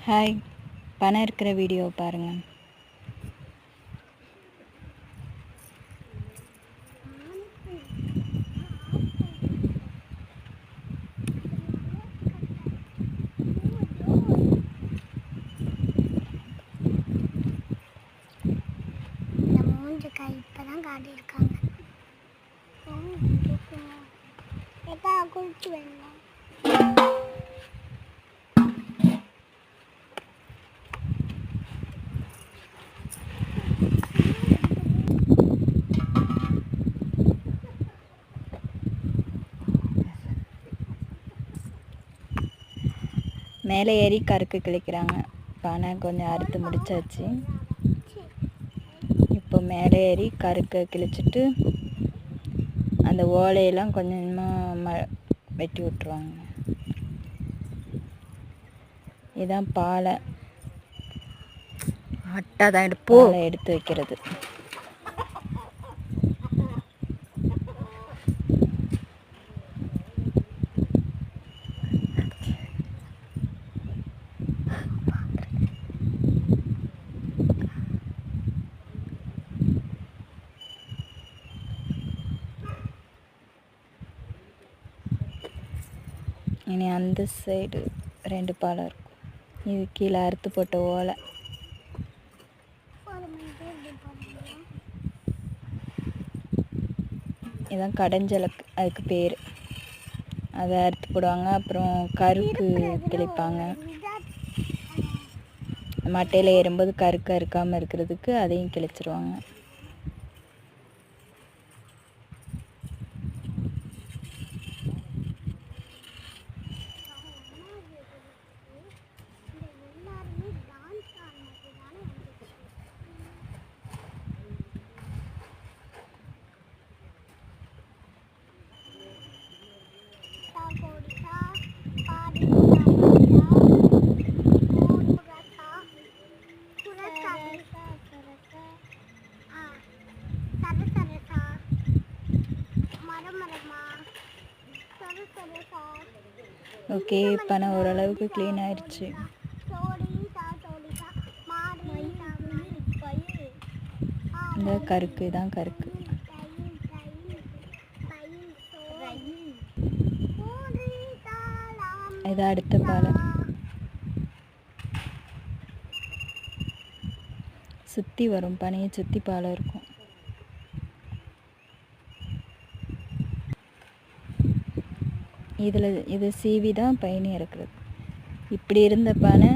Hi, பணம் இருக்கிற video பாருங்கள். இப்பதான் காட்டியிருக்காங்க. குளிச்சு வேணும். மேலே ஏறி கருக்கு கிழிக்கிறாங்க. பானை கொஞ்சம் அறுத்து முடிச்சாச்சு. இப்போ மேலே ஏறி கருக்கு கிழிச்சிட்டு அந்த ஓலையெல்லாம் கொஞ்சமாக வெட்டி விட்டுருவாங்க. இதுதான் பாலை அட்டாதான் எடுத்து வைக்கிறது. இனி அந்த சைடு 2 பாலம் இருக்கும். இது கீழே அறுத்து போட்ட ஓலை. இதான் கடைஞ்சலுக்கு அதுக்கு பேர். அதை அறுத்து போடுவாங்க. அப்புறம் கருக்கு கிழிப்பாங்க. மட்டையில் ஏறும்போது கருக்கு அறுக்காமல் இருக்கிறதுக்கு அதையும் கிழிச்சிருவாங்க. ஓகே, பணம் ஓரளவுக்கு க்ளீன் ஆயிடுச்சு. இந்த கருக்கு தான் கருக்கு. இது அடுத்த பாலம். சுற்றி வரும், பனையை சுற்றி பாலம் இருக்கும். இது சீவி தான் பயணி இறக்குறது. இப்படி இருந்த பானை